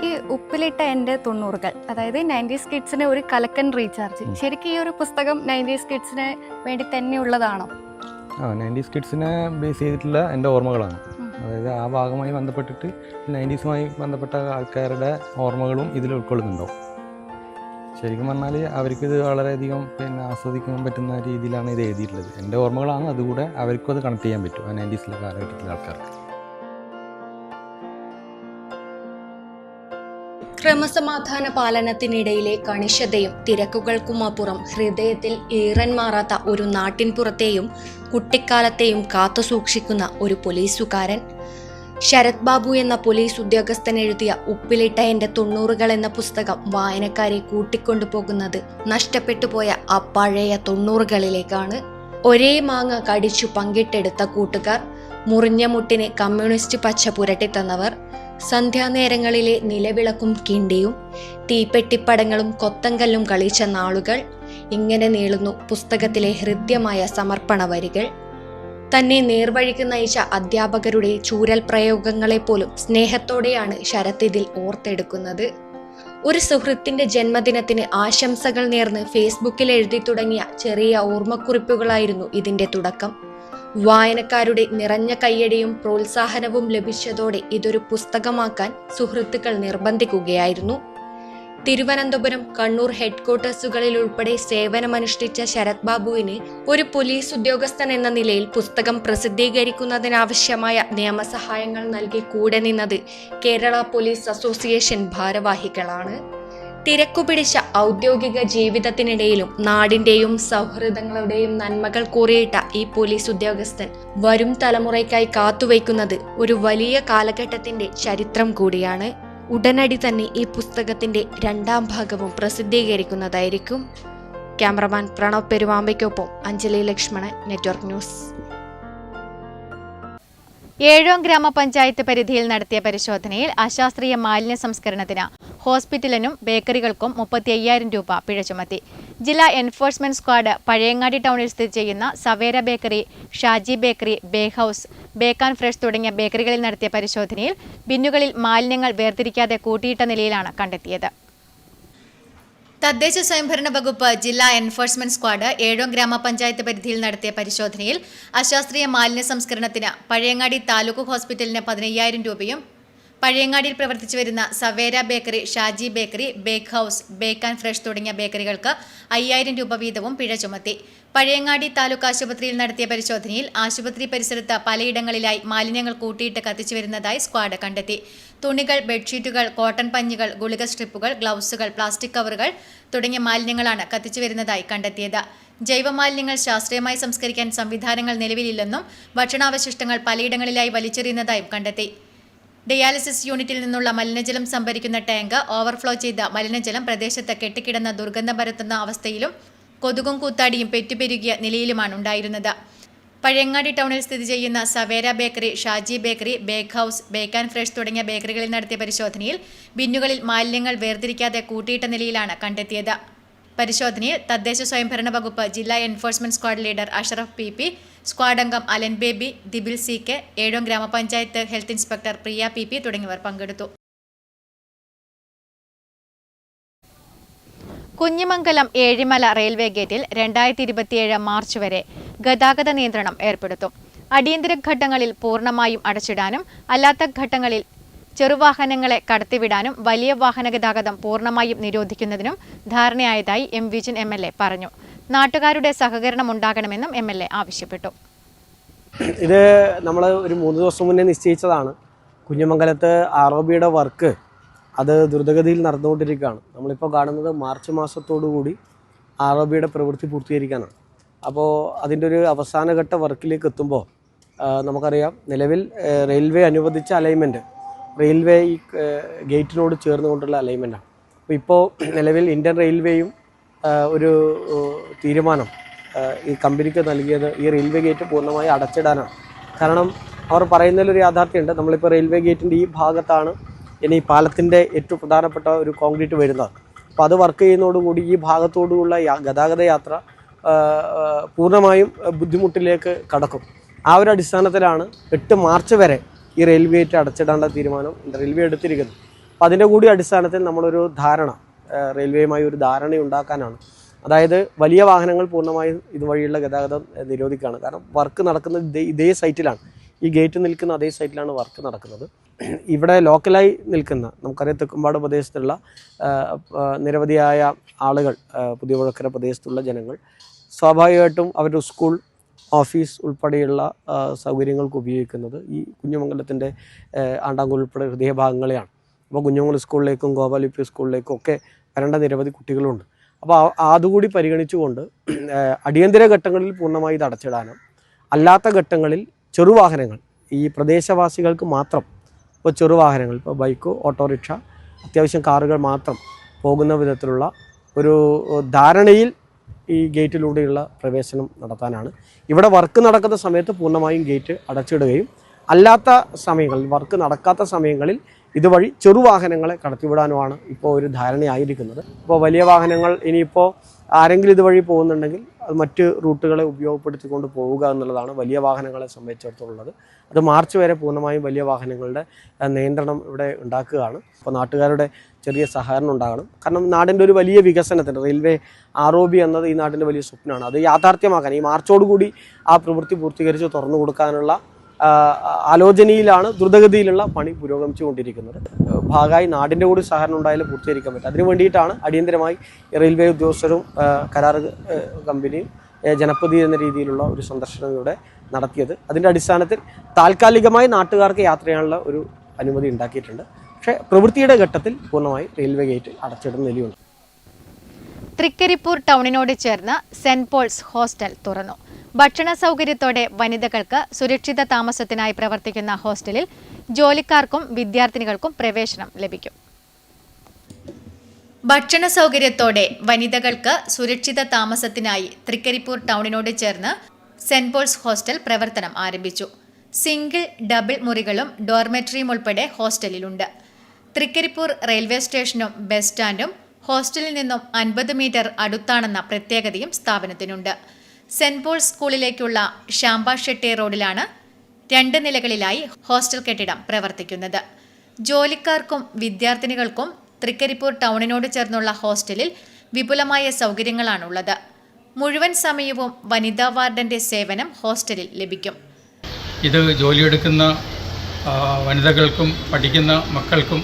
ഈ ഉപ്പിലിട്ട എൻ്റെ 90കൾ, അതായത് 90s കിഡ്സിന് ഒരു കലക്കൻ റീചാർജ്. ശരിക്കും ഈ ഒരു പുസ്തകം 90s കിഡ്സിന് വേണ്ടി തന്നെയുള്ളതാണോ? 90s കിഡ്സിനെ ബേസ് ചെയ്തിട്ടുള്ള എൻ്റെ ഓർമ്മകളാണ്. അതായത് ആ ഭാഗമായി ബന്ധപ്പെട്ടിട്ട് 90സുമായി ബന്ധപ്പെട്ട ആൾക്കാരുടെ ഓർമ്മകളും ഇതിൽ ഉൾക്കൊള്ളുന്നുണ്ടാവും. ശരിക്കും പറഞ്ഞാൽ അവർക്കിത് വളരെയധികം ആസ്വദിക്കാൻ പറ്റുന്ന രീതിയിലാണ് ഇത് എഴുതിയിട്ടുള്ളത്. എൻ്റെ ഓർമ്മകളാണ്, അതുകൂടെ അവർക്കും അത് കണക്ട് ചെയ്യാൻ പറ്റും ആ 90സിലെ കാലഘട്ടത്തിലെ ആൾക്കാർക്ക്. ക്രമസമാധാന പാലനത്തിനിടയിലെ കണിശതയും തിരക്കുകൾക്കുമപ്പുറം ഹൃദയത്തിൽ ഈറൻ മാറാത്ത ഒരു നാട്ടിൻപുറത്തെയും കുട്ടിക്കാലത്തെയും കാത്തുസൂക്ഷിക്കുന്ന ഒരു പോലീസുകാരൻ. ശരത് ബാബു എന്ന പോലീസ് ഉദ്യോഗസ്ഥൻ എഴുതിയ ഉപ്പിലിട്ട എൻ്റെ 90കൾ എന്ന പുസ്തകം വായനക്കാരെ കൂട്ടിക്കൊണ്ടുപോകുന്നത് നഷ്ടപ്പെട്ടുപോയ ആ പഴയ 90കളിലേക്കാണ്. ഒരേ മാങ്ങ കടിച്ചു പങ്കിട്ടെടുത്ത കൂട്ടുകാർ, മുറിഞ്ഞ മുട്ടിന് കമ്മ്യൂണിസ്റ്റ് പച്ച പുരട്ടിത്തന്നവർ, സന്ധ്യാനേരങ്ങളിലെ നിലവിളക്കും കിണ്ടിയും തീപ്പെട്ടിപ്പടങ്ങളും കൊത്തങ്കല്ലും കളിച്ച നാളുകൾ. ഇങ്ങനെ നീളുന്നു പുസ്തകത്തിലെ ഹൃദ്യമായ സമർപ്പണ വരികൾ. തന്നെ നേർവഴിക്ക് നയിച്ച അധ്യാപകരുടെ ചൂരൽ പ്രയോഗങ്ങളെപ്പോലും സ്നേഹത്തോടെയാണ് ശരത് ഇതിൽ ഓർത്തെടുക്കുന്നത്. ഒരു സുഹൃത്തിന്റെ ജന്മദിനത്തിന് ആശംസകൾ നേർന്ന് ഫേസ്ബുക്കിൽ എഴുതി തുടങ്ങിയ ചെറിയ ഓർമ്മക്കുറിപ്പുകളായിരുന്നു ഇതിന്റെ തുടക്കം. വായനക്കാരുടെ നിറഞ്ഞ കയ്യടിയും പ്രോത്സാഹനവും ലഭിച്ചതോടെ ഇതൊരു പുസ്തകമാക്കാൻ സുഹൃത്തുക്കൾ നിർബന്ധിക്കുകയായിരുന്നു. തിരുവനന്തപുരം, കണ്ണൂർ ഹെഡ്ക്വാർട്ടേഴ്സുകളിൽ ഉൾപ്പെടെ സേവനമനുഷ്ഠിച്ച ശരത് ബാബുവിന് ഒരു പോലീസ് ഉദ്യോഗസ്ഥൻ എന്ന നിലയിൽ പുസ്തകം പ്രസിദ്ധീകരിക്കുന്നതിനാവശ്യമായ നിയമസഹായങ്ങൾ നൽകി കൂടെ നിന്നത് കേരള പോലീസ് അസോസിയേഷൻ ഭാരവാഹികളാണ്. തിരക്കുപിടിച്ച ഔദ്യോഗിക ജീവിതത്തിനിടയിലും നാടിന്റെയും സൗഹൃദങ്ങളുടെയും നന്മകൾ കൂറിയിട്ട ഈ പോലീസ് ഉദ്യോഗസ്ഥൻ വരും തലമുറയ്ക്കായി കാത്തുവയ്ക്കുന്നത് ഒരു വലിയ കാലഘട്ടത്തിന്റെ ചരിത്രം കൂടിയാണ്. ഉടനടി തന്നെ ഈ പുസ്തകത്തിന്റെ 2ാം ഭാഗവും പ്രസിദ്ധീകരിക്കുന്നതായിരിക്കും. ക്യാമറമാൻ പ്രണവ് പെരുമാമ്പയ്ക്കൊപ്പം അഞ്ജലി ലക്ഷ്മണൻ, നെറ്റ്വർക്ക് ന്യൂസ്. ഏഴോം ഗ്രാമപഞ്ചായത്ത് പരിധിയിൽ നടത്തിയ പരിശോധനയിൽ അശാസ്ത്രീയ മാലിന്യ സംസ്കരണത്തിന് ഹോസ്പിറ്റലിനും ബേക്കറികൾക്കും 35,000 രൂപ പിഴ ചുമത്തി. ജില്ലാ എൻഫോഴ്സ്മെന്റ് സ്ക്വാഡ് പഴയങ്ങാടി ടൗണിൽ സ്ഥിതി ചെയ്യുന്ന Savera bakery, Shaji bakery, bake house, bake and fresh തുടങ്ങിയ ബേക്കറികളിൽ നടത്തിയ പരിശോധനയിൽ ബിന്നുകളിൽ മാലിന്യങ്ങൾ വേർതിരിക്കാതെ കൂട്ടിയിട്ട നിലയിലാണ് കണ്ടെത്തിയത്. തദ്ദേശ സ്വയംഭരണ വകുപ്പ് ജില്ലാ എൻഫോഴ്സ്മെന്റ് സ്ക്വാഡ് ഏഴോം ഗ്രാമപഞ്ചായത്ത് പരിധിയിൽ നടത്തിയ പരിശോധനയിൽ അശാസ്ത്രീയ മാലിന്യ സംസ്കരണത്തിന് പഴയങ്ങാടി താലൂക്ക് ഹോസ്പിറ്റലിന് 15,000 രൂപയും പഴയങ്ങാടിയിൽ പ്രവർത്തിച്ചു വരുന്ന Savera bakery, Shaji bakery, bake house, bake and fresh തുടങ്ങിയ ബേക്കറികൾക്ക് 5,000 രൂപ വീതവും പിഴ ചുമത്തി. പഴയങ്ങാടി താലൂക്ക് ആശുപത്രിയിൽ നടത്തിയ പരിശോധനയിൽ ആശുപത്രി പരിസരത്ത് പലയിടങ്ങളിലായി മാലിന്യങ്ങൾ കൂട്ടിയിട്ട് കത്തിച്ചു വരുന്നതായി സ്ക്വാഡ് കണ്ടെത്തി. തുണികൾ, ബെഡ്ഷീറ്റുകൾ, കോട്ടൺ പഞ്ഞികൾ, ഗുളിക സ്ട്രിപ്പുകൾ, ഗ്ലൗസുകൾ, പ്ലാസ്റ്റിക് കവറുകൾ തുടങ്ങിയ മാലിന്യങ്ങളാണ് കത്തിച്ചു വരുന്നതായി കണ്ടെത്തിയത്. ജൈവമാലിന്യങ്ങൾ ശാസ്ത്രീയമായി സംസ്കരിക്കാൻ സംവിധാനങ്ങൾ നിലവിലില്ലെന്നും ഭക്ഷണാവശിഷ്ടങ്ങൾ പലയിടങ്ങളിലായി വലിച്ചെറിയുന്നതായും കണ്ടെത്തി. ഡയാലിസിസ് യൂണിറ്റിൽ നിന്നുള്ള മലിനജലം സംഭരിക്കുന്ന ടാങ്ക് ഓവർഫ്ലോ ചെയ്ത മലിനജലം പ്രദേശത്ത് കെട്ടിക്കിടന്ന ദുർഗന്ധം പരത്തുന്ന അവസ്ഥയിലും കൊതുകും കൂത്താടിയും പെറ്റുപെരുകിയ നിലയിലുമാണ് ഉണ്ടായിരുന്നത്. പഴയങ്ങാടി ടൗണിൽ സ്ഥിതി ചെയ്യുന്ന Savera bakery, Shaji bakery, bake house, bake and fresh തുടങ്ങിയ ബേക്കറികളിൽ നടത്തിയ പരിശോധനയിൽ ബിന്നുകളിൽ മാലിന്യങ്ങൾ വേർതിരിക്കാതെ കൂട്ടിയിട്ട നിലയിലാണ് കണ്ടെത്തിയത്. പരിശോധനയിൽ തദ്ദേശ സ്വയംഭരണ വകുപ്പ് ജില്ലാ enforcement squad leader Ashraf PP, squad അംഗം Alan Baby, Dibil CK, Ezhome ഗ്രാമപഞ്ചായത്ത് ഹെൽത്ത് ഇൻസ്പെക്ടർ പ്രിയ PP തുടങ്ങിയവർ പങ്കെടുത്തു. കുഞ്ഞിമംഗലം ഏഴിമല റെയിൽവേ ഗേറ്റിൽ 2027 മാർച്ച് വരെ ഗതാഗത നിയന്ത്രണം ഏർപ്പെടുത്തും. അടിയന്തര ഘട്ടങ്ങളിൽ പൂർണ്ണമായും അടച്ചിടാനും അല്ലാത്ത ഘട്ടങ്ങളിൽ ചെറുവാഹനങ്ങളെ കടത്തിവിടാനും വലിയ വാഹന ഗതാഗതം പൂർണ്ണമായും നിരോധിക്കുന്നതിനും ധാരണയായതായി എം വിജിൻ MLA പറഞ്ഞു. നാട്ടുകാരുടെ സഹകരണം ഉണ്ടാകണമെന്നും MLA ആവശ്യപ്പെട്ടു. ഇത് നമ്മൾ ഒരു 3 ദിവസം മുന്നേ നിശ്ചയിച്ചതാണ്. കുഞ്ഞിമംഗലത്ത് ROBയുടെ വർക്ക് അത് ദ്രുതഗതിയിൽ നടന്നുകൊണ്ടിരിക്കുകയാണ്. നമ്മളിപ്പോൾ കാണുന്നത് മാർച്ച് മാസത്തോടുകൂടി ROBയുടെ പ്രവൃത്തി പൂർത്തീകരിക്കാനാണ്. അപ്പോൾ അതിൻ്റെ ഒരു അവസാനഘട്ട വർക്കിലേക്ക് എത്തുമ്പോൾ നമുക്കറിയാം, നിലവിൽ റെയിൽവേ അനുവദിച്ച അലൈൻമെൻറ്റ് റെയിൽവേ ഈ ഗേറ്റിനോട് ചേർന്നുകൊണ്ടുള്ള അലൈൻമെൻറ്റാണ്. അപ്പോൾ ഇപ്പോൾ നിലവിൽ ഇന്ത്യൻ റെയിൽവേയും ഒരു തീരുമാനം ഈ കമ്പനിക്ക് നൽകിയത് ഈ റെയിൽവേ ഗേറ്റ് പൂർണ്ണമായി അടച്ചിടാനാണ്. കാരണം അവർ പറയുന്നതിലൊരു യാഥാർത്ഥ്യമുണ്ട്. നമ്മളിപ്പോൾ റെയിൽവേ ഗേറ്റിൻ്റെ ഈ ഭാഗത്താണ് ഇനി പാലത്തിൻ്റെ ഏറ്റവും പ്രധാനപ്പെട്ട ഒരു കോൺക്രീറ്റ് വരുന്നത്. അപ്പോൾ അത് വർക്ക് ചെയ്യുന്നതോടുകൂടി ഈ ഭാഗത്തോടുള്ള ഗതാഗത യാത്ര പൂർണ്ണമായും ബുദ്ധിമുട്ടിലേക്ക് കടക്കും. ആ ഒരു അടിസ്ഥാനത്തിലാണ് 8 മാർച്ച് വരെ ഈ റെയിൽവേ ഗേറ്റ് അടച്ചിടേണ്ട തീരുമാനം റെയിൽവേ എടുത്തിരിക്കുന്നത്. അപ്പോൾ അതിൻ്റെ കൂടി അടിസ്ഥാനത്തിൽ നമ്മളൊരു ധാരണ റെയിൽവേയുമായി ഒരു ധാരണയുണ്ടാക്കാനാണ്. അതായത് വലിയ വാഹനങ്ങൾ പൂർണ്ണമായും ഇതുവഴിയുള്ള ഗതാഗതം നിരോധിക്കുകയാണ്. കാരണം വർക്ക് നടക്കുന്നത് ഇതേ സൈറ്റിലാണ്, ഈ ഗേറ്റ് നിൽക്കുന്ന അതേ സൈറ്റിലാണ് വർക്ക് നടക്കുന്നത്. ഇവിടെ ലോക്കലായി നിൽക്കുന്ന നമുക്കറിയാം തെക്കുംപാട് പ്രദേശത്തുള്ള നിരവധിയായ ആളുകൾ, പുതിയ പുഴക്കര പ്രദേശത്തുള്ള ജനങ്ങൾ സ്വാഭാവികമായിട്ടും അവരുടെ സ്കൂൾ, ഓഫീസ് ഉൾപ്പെടെയുള്ള സൗകര്യങ്ങൾക്ക് ഉപയോഗിക്കുന്നത് ഈ കുഞ്ഞിമംഗലത്തിൻ്റെ ആണ്ടാങ്കുൽ ഉൾപ്പെടെ ഹൃദയഭാഗങ്ങളെയാണ്. അപ്പോൾ കുഞ്ഞിമംഗലം സ്കൂളിലേക്കും ഗോപാൽ UP സ്കൂളിലേക്കും ഒക്കെ വരേണ്ട നിരവധി കുട്ടികളുണ്ട്. അപ്പോൾ അതുകൂടി പരിഗണിച്ചുകൊണ്ട് അടിയന്തര ഘട്ടങ്ങളിൽ പൂർണ്ണമായി ഇത് അടച്ചിടാനും അല്ലാത്ത ഘട്ടങ്ങളിൽ ചെറുവാഹനങ്ങൾ ഈ പ്രദേശവാസികൾക്ക് മാത്രം, ഇപ്പോൾ ചെറുവാഹനങ്ങൾ, ഇപ്പോൾ ബൈക്കോ ഓട്ടോറിക്ഷ, അത്യാവശ്യം കാറുകൾ മാത്രം പോകുന്ന വിധത്തിലുള്ള ഒരു ധാരണയിൽ ഈ ഗേറ്റിലൂടെയുള്ള പ്രവേശനം നടത്താനാണ്. ഇവിടെ വർക്ക് നടക്കുന്ന സമയത്ത് പൂർണ്ണമായും ഗേറ്റ് അടച്ചിടുകയും അല്ലാത്ത സമയങ്ങളിൽ, വർക്ക് നടക്കാത്ത സമയങ്ങളിൽ ഇതുവഴി ചെറുവാഹനങ്ങളെ കടത്തിവിടാനുമാണ് ഇപ്പോൾ ഒരു ധാരണയായിരിക്കുന്നത്. ഇപ്പോൾ വലിയ വാഹനങ്ങൾ ഇനിയിപ്പോൾ ആരെങ്കിലും ഇതുവഴി പോകുന്നുണ്ടെങ്കിൽ അത് മറ്റ് റൂട്ടുകളെ ഉപയോഗപ്പെടുത്തിക്കൊണ്ട് പോവുക എന്നുള്ളതാണ് വലിയ വാഹനങ്ങളെ സംബന്ധിച്ചിടത്തോളം. അത് മാർച്ച് വരെ പൂർണ്ണമായും വലിയ വാഹനങ്ങളുടെ നിയന്ത്രണം ഇവിടെ ഉണ്ടാക്കുകയാണ്. അപ്പോൾ നാട്ടുകാരുടെ ചെറിയ സഹകരണം ഉണ്ടാകണം. കാരണം നാടിൻ്റെ ഒരു വലിയ വികസനത്തിന് റെയിൽവേ ROB എന്നത് ഈ നാടിൻ്റെ വലിയ സ്വപ്നമാണ്. അത് യാഥാർത്ഥ്യമാക്കാൻ ഈ മാർച്ചോടുകൂടി ആ പ്രവൃത്തി പൂർത്തീകരിച്ച് തുറന്നു കൊടുക്കാനുള്ള ആലോചനയിലാണ് ദ്രുതഗതിയിലുള്ള പണി പുരോഗമിച്ചുകൊണ്ടിരിക്കുന്നത്. ഭാഗമായി നാടിൻ്റെ കൂടി സഹകരണം ഉണ്ടായാലും പൂർത്തീകരിക്കാൻ പറ്റും. അതിനു വേണ്ടിയിട്ടാണ് അടിയന്തരമായി റെയിൽവേ ഉദ്യോഗസ്ഥരും കരാർ കമ്പനിയും ജനപ്രതിനിധി എന്ന രീതിയിലുള്ള ഒരു സന്ദർശനം ഇവിടെ നടത്തിയത്. അതിൻ്റെ അടിസ്ഥാനത്തിൽ താൽക്കാലികമായി നാട്ടുകാർക്ക് യാത്ര ചെയ്യാനുള്ള ഒരു അനുമതി ഉണ്ടാക്കിയിട്ടുണ്ട്. പക്ഷേ പ്രവൃത്തിയുടെ ഘട്ടത്തിൽ പൂർണ്ണമായി റെയിൽവേ ഗേറ്റ് അടച്ചിടുന്ന നിലയുണ്ട്. തൃക്കരിപ്പൂർ ടൗണിനോട് ചേർന്ന് സെന്റ് പോൾസ് ഹോസ്റ്റൽ തുറന്നു. ഭക്ഷണ സൗകര്യത്തോടെ വനിതകൾക്ക് സുരക്ഷിത താമസത്തിനായി പ്രവർത്തിക്കുന്ന ഹോസ്റ്റലിൽ ജോലിക്കാർക്കും വിദ്യാർത്ഥിനികൾക്കും പ്രവേശനം ലഭിക്കും. ഭക്ഷണ സൗകര്യത്തോടെ വനിതകൾക്ക് സുരക്ഷിത താമസത്തിനായി തൃക്കരിപ്പൂർ ടൗണിനോട് ചേർന്ന് സെന്റ് പോൾസ് ഹോസ്റ്റൽ പ്രവർത്തനം ആരംഭിച്ചു. സിംഗിൾ, ഡബിൾ മുറികളും ഡോർമെട്രിയും ഉൾപ്പെടെ ഹോസ്റ്റലിലുണ്ട്. തൃക്കരിപ്പൂർ റെയിൽവേ സ്റ്റേഷനും ബസ് സ്റ്റാൻഡും ഹോസ്റ്റലിൽ നിന്നും 50 മീറ്റർ അടുത്താണെന്ന പ്രത്യേകതയും സ്ഥാപനത്തിനുണ്ട്. സെന്റ് പോൾസ് സ്കൂളിലേക്കുള്ള ഷാംബ ഷെട്ടി റോഡിലാണ് 2 നിലകളിലായി ഹോസ്റ്റൽ കെട്ടിടം പ്രവർത്തിക്കുന്നത്. ജോലിക്കാർക്കും വിദ്യാർത്ഥിനികൾക്കും തൃക്കരിപ്പൂർ ടൗണിനോട് ചേർന്നുള്ള ഹോസ്റ്റലിൽ വിപുലമായ സൗകര്യങ്ങളാണുള്ളത്. മുഴുവൻ സമയവും വനിതാ വാർഡന്റെ സേവനം ഹോസ്റ്റലിൽ ലഭിക്കും. ഇത് ജോലിയെടുക്കുന്ന വനിതകൾക്കും പഠിക്കുന്ന മക്കൾക്കും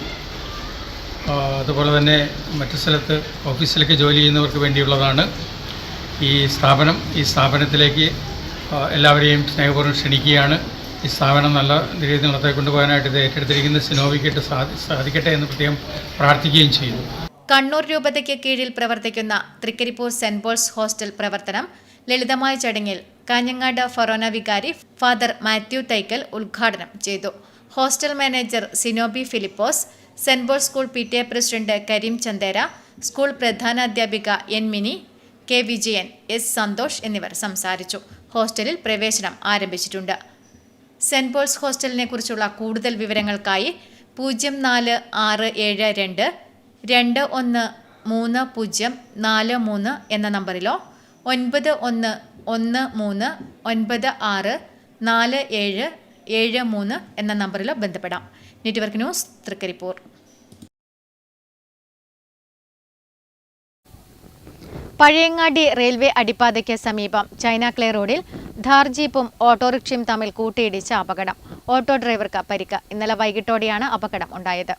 അതുപോലെ തന്നെ മറ്റു സ്ഥലത്ത് ഓഫീസിലേക്ക് ജോലി ചെയ്യുന്നവർക്ക് വേണ്ടിയുള്ളതാണ് ഈ സ്ഥാപനം. ഈ സ്ഥാപനത്തിലേക്ക് എല്ലാവരെയും സ്നേഹപൂർവ്വം ക്ഷണിക്കുകയാണ്. ഈ സ്ഥാപനം നല്ല രീതിയിൽ നടത്തിക്കൊണ്ടുപോകാനായിട്ട് ഇത് ഏറ്റെടുത്തിരിക്കുന്ന സിനോവിക്കിട്ട് സാധിക്കട്ടെ എന്ന് പ്രത്യേകം പ്രാർത്ഥിക്കുകയും ചെയ്യുന്നു. കണ്ണൂർ രൂപതയ്ക്ക് കീഴിൽ പ്രവർത്തിക്കുന്ന തൃക്കരിപ്പൂർ സെന്റ് പോൾസ് ഹോസ്റ്റൽ പ്രവർത്തനം ലളിതമായ ചടങ്ങിൽ കാഞ്ഞങ്ങാട് ഫൊറോന വികാരി ഫാദർ മാത്യു തൈക്കൽ ഉദ്ഘാടനം ചെയ്തു. Hostel manager Sinobi Philipose, Saint Paul's school PTA president Kareem Chandera, school പ്രധാനാധ്യാപിക N Mini, K Vijayan, S Santhosh എന്നിവർ സംസാരിച്ചു. ഹോസ്റ്റലിൽ പ്രവേശനം ആരംഭിച്ചിട്ടുണ്ട്. സെന്റ് പോൾസ് ഹോസ്റ്റലിനെ കുറിച്ചുള്ള കൂടുതൽ വിവരങ്ങൾക്കായി 0467 213043 എന്ന നമ്പറിലോ 9113964773 എന്ന നമ്പറിലോ ബന്ധപ്പെടാം. Network news Thrikkaripur. Pazhayangadi railway അടിപ്പാതയ്ക്ക് സമീപം ചൈന ക്ലേ റോഡിൽ ധാർ ജീപ്പും ഓട്ടോറിക്ഷയും തമ്മിൽ കൂട്ടിയിടിച്ച അപകടം. ഓട്ടോ ഡ്രൈവർക്ക് പരിക്ക്. ഇന്നലെ വൈകിട്ടോടെയാണ് അപകടം ഉണ്ടായത്.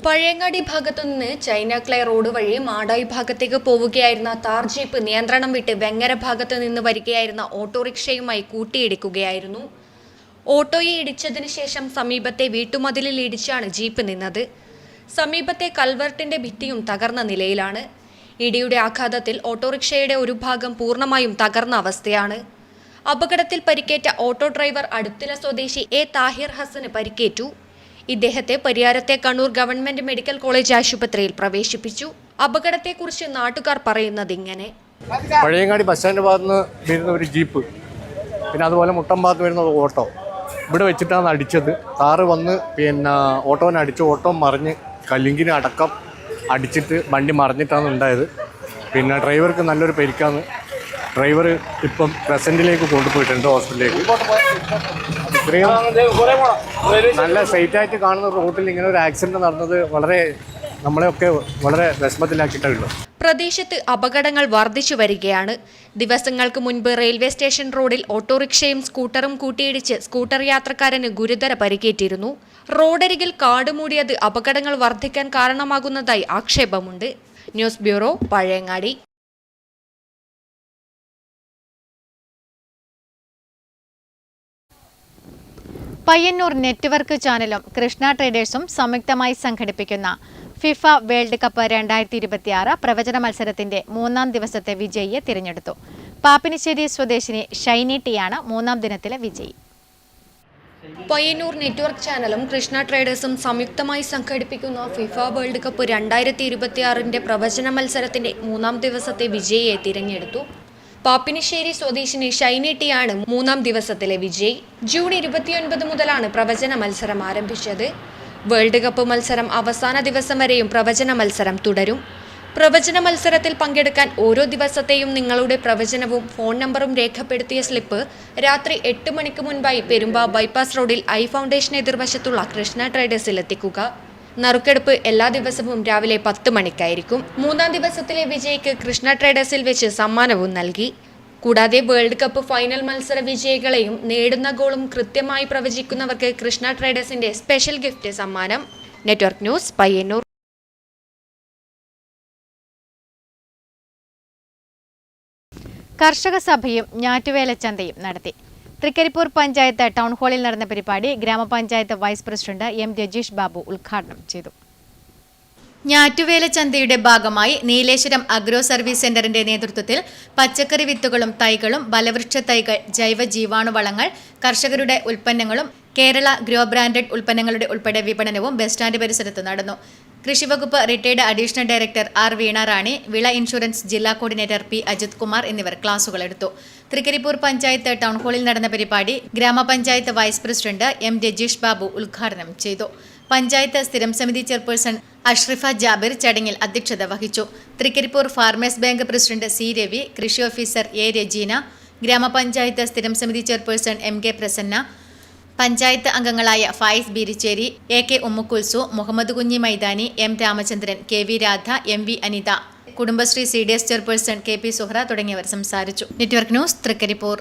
പഴയങ്ങാടി ഭാഗത്തുനിന്ന് ചൈന ക്ലേ റോഡ് വഴി മാടായി ഭാഗത്തേക്ക് പോവുകയായിരുന്ന താർ ജീപ്പ് നിയന്ത്രണം വിട്ട് വെങ്ങര ഭാഗത്ത് നിന്ന് വരികയായിരുന്ന ഓട്ടോറിക്ഷയുമായി കൂട്ടിയിടിക്കുകയായിരുന്നു. ഓട്ടോയെ ഇടിച്ചതിന് ശേഷം സമീപത്തെ വീട്ടുമതിലിൽ ഇടിച്ചാണ് ജീപ്പ് നിന്നത്. സമീപത്തെ കൽവർട്ടിന്റെ ഭിത്തിയും തകർന്ന നിലയിലാണ്. ഇടിയുടെ ആഘാതത്തിൽ ഓട്ടോറിക്ഷയുടെ ഒരു ഭാഗം പൂർണ്ണമായും തകർന്ന അവസ്ഥയാണ്. അപകടത്തിൽ പരിക്കേറ്റ ഓട്ടോ ഡ്രൈവർ അടുത്തില സ്വദേശി എ താഹിർ ഹസന് പരിക്കേറ്റു. ഇദ്ദേഹത്തെ പരിയാരത്തെ കണ്ണൂർ ഗവൺമെന്റ് മെഡിക്കൽ കോളേജ് ആശുപത്രിയിൽ പ്രവേശിപ്പിച്ചു. അപകടത്തെക്കുറിച്ച് നാട്ടുകാർ പറയുന്നത് ഇങ്ങനെ: പഴയങ്ങാടി ബസ് സ്റ്റാൻഡ് ഭാഗത്ത് നിന്ന് വരുന്ന ഒരു ജീപ്പ്, പിന്നെ അതുപോലെ മുട്ടം ഭാഗത്ത് വരുന്ന ഒരു ഓട്ടോ ഇവിടെ വെച്ചിട്ടാണ് അടിച്ചത്. താറ് വന്ന് ഓട്ടോനെ അടിച്ചു. ഓട്ടോ മറിഞ്ഞ് കല്ലിങ്കിന് അടക്കം അടിച്ചിട്ട് വണ്ടി മറിഞ്ഞിട്ടാണ് ഉണ്ടായത്. പിന്നെ ഡ്രൈവർക്ക് നല്ലൊരു പരിക്കാണ്. ഡ്രൈവർ ഇപ്പം പ്രസൻറ്റിലേക്ക് കൊണ്ടുപോയിട്ടുണ്ട് ഹോസ്പിറ്റലിലേക്ക്. ഇത്രയും നല്ല സ്ട്രെയിറ്റായിട്ട് കാണുന്ന റൂട്ടിൽ ഇങ്ങനെ ഒരു ആക്സിഡന്റ് നടന്നത് നമ്മളെയൊക്കെ വളരെ വിഷമത്തിലാക്കിയിട്ടുള്ളൂ. പ്രദേശത്ത് അപകടങ്ങൾ വർദ്ധിച്ചു വരികയാണ്. ദിവസങ്ങൾക്ക് മുൻപ് റെയിൽവേ സ്റ്റേഷൻ റോഡിൽ ഓട്ടോറിക്ഷയും സ്കൂട്ടറും കൂട്ടിയിടിച്ച് സ്കൂട്ടർ യാത്രക്കാരന് ഗുരുതര പരിക്കേറ്റിരുന്നു. റോഡരികിൽ കാടുമൂടിയത് അപകടങ്ങൾ വർദ്ധിക്കാൻ കാരണമാകുന്നതായി ആക്ഷേപമുണ്ട്. News bureau, Pazhayangadi. Payyanur network ചാനലും കൃഷ്ണ ട്രേഡേഴ്സും സംയുക്തമായി സംഘടിപ്പിക്കുന്ന ഫിഫ വേൾഡ് കപ്പ് 2026 പ്രവചന മത്സരത്തിന്റെ 3ാം ദിവസത്തെ വിജയിയെ തിരഞ്ഞെടുത്തു. പാപ്പിനിശ്ശേരി സ്വദേശിനി ഷൈനി ടിയാണ് 3ാം ദിനത്തിലെ വിജയി. പയ്യന്നൂർ നെറ്റ്വർക്ക് ചാനലും കൃഷ്ണ ട്രേഡേഴ്സും സംയുക്തമായി സംഘടിപ്പിക്കുന്ന ഫിഫ വേൾഡ് കപ്പ് 2026 പ്രവചന മത്സരത്തിന്റെ 3ാം ദിവസത്തെ വിജയിയെ തിരഞ്ഞെടുത്തു. പാപ്പിനിശ്ശേരി സ്വദേശിനി ഷൈനി ടിയാണ് 3ാം ദിവസത്തിലെ വിജയി. ജൂൺ 29 മുതലാണ് പ്രവചന മത്സരം ആരംഭിച്ചത്. വേൾഡ് കപ്പ് മത്സരം അവസാന ദിവസം വരെയും പ്രവചന മത്സരം തുടരും. പ്രവചന മത്സരത്തിൽ പങ്കെടുക്കാൻ ഓരോ ദിവസത്തെയും നിങ്ങളുടെ പ്രവചനവും ഫോൺ നമ്പറും രേഖപ്പെടുത്തിയ സ്ലിപ്പ് രാത്രി 8 മണിക്ക് മുൻപായി പെരുമ്പ ബൈപ്പാസ് റോഡിൽ ഐ ഫൗണ്ടേഷൻ എതിർവശത്തുള്ള കൃഷ്ണ ട്രേഡേഴ്സിൽ എത്തിക്കുക. നറുക്കെടുപ്പ് എല്ലാ ദിവസവും രാവിലെ 10 മണിക്കായിരിക്കും. 3ാം ദിവസത്തിലെ വിജയിക്ക് കൃഷ്ണ ട്രേഡേഴ്സിൽ വെച്ച് സമ്മാനവും നൽകി. കൂടാതെ വേൾഡ് കപ്പ് ഫൈനൽ മത്സര വിജയികളെയും നേടുന്ന ഗോളും കൃത്യമായി പ്രവചിക്കുന്നവർക്ക് കൃഷ്ണ ട്രേഡേഴ്സിന്റെ സ്പെഷ്യൽ ഗിഫ്റ്റ് സമ്മാനം. Network news, Payyanur. കർഷക സഭയും ഞാറ്റുവേല ചന്തയും നടത്തി. തൃക്കരിപ്പൂർ പഞ്ചായത്ത് ടൗൺ ഹാളിൽ നടന്ന പരിപാടി ഗ്രാമപഞ്ചായത്ത് vice president M Rajeesh Babu ഉദ്ഘാടനം ചെയ്തു. ഞാറ്റുവേല ചന്തയുടെ ഭാഗമായി നീലേശ്വരം അഗ്രോ സർവീസ് സെന്ററിന്റെ നേതൃത്വത്തിൽ പച്ചക്കറി വിത്തുകളും തൈകളും, ബലവൃക്ഷ തൈകൾ, ജൈവ ജീവാണുവളങ്ങൾ, കർഷകരുടെ ഉൽപ്പന്നങ്ങളും കേരള ഗ്രോ ബ്രാൻഡഡ് ഉൽപ്പന്നങ്ങളുടെ ഉൾപ്പെടെ വിപണനവും ബസ് സ്റ്റാൻഡ് പരിസരത്ത് നടന്നു. കൃഷിവകുപ്പ് റിട്ടയർഡ് അഡീഷണൽ ഡയറക്ടർ ആർ വീണ റാണി, വിള ഇൻഷുറൻസ് ജില്ലാ കോർഡിനേറ്റർ പി അജിത് കുമാർ എന്നിവർ ക്ലാസുകൾ എടുത്തു. തൃക്കരിപ്പൂർ പഞ്ചായത്ത് ടൗൺ ഹാളിൽ നടന്ന പരിപാടി ഗ്രാമപഞ്ചായത്ത് vice president M Rajeesh Babu ഉദ്ഘാടനം ചെയ്തു. പഞ്ചായത്ത് സ്ഥിരം സമിതി ചെയർപേഴ്സൺ അഷ്റിഫ ജാബിർ ചടങ്ങിൽ അധ്യക്ഷത വഹിച്ചു. Thrikkaripur farmers bank president C Ravi, കൃഷി ഓഫീസർ എ രജീന, ഗ്രാമപഞ്ചായത്ത് സ്ഥിരം സമിതി chairperson M K Prasanna, panchayat അംഗങ്ങളായ Fayis Beericheri, A K Ummukulsu, Muhammad Kunhi Maithani, M Ramachandran, K V Radha, M V Anitha, Kudumbashree CDS chairperson K P Suhra തുടങ്ങിയവർ സംസാരിച്ചു. Network news, Thrikkaripur.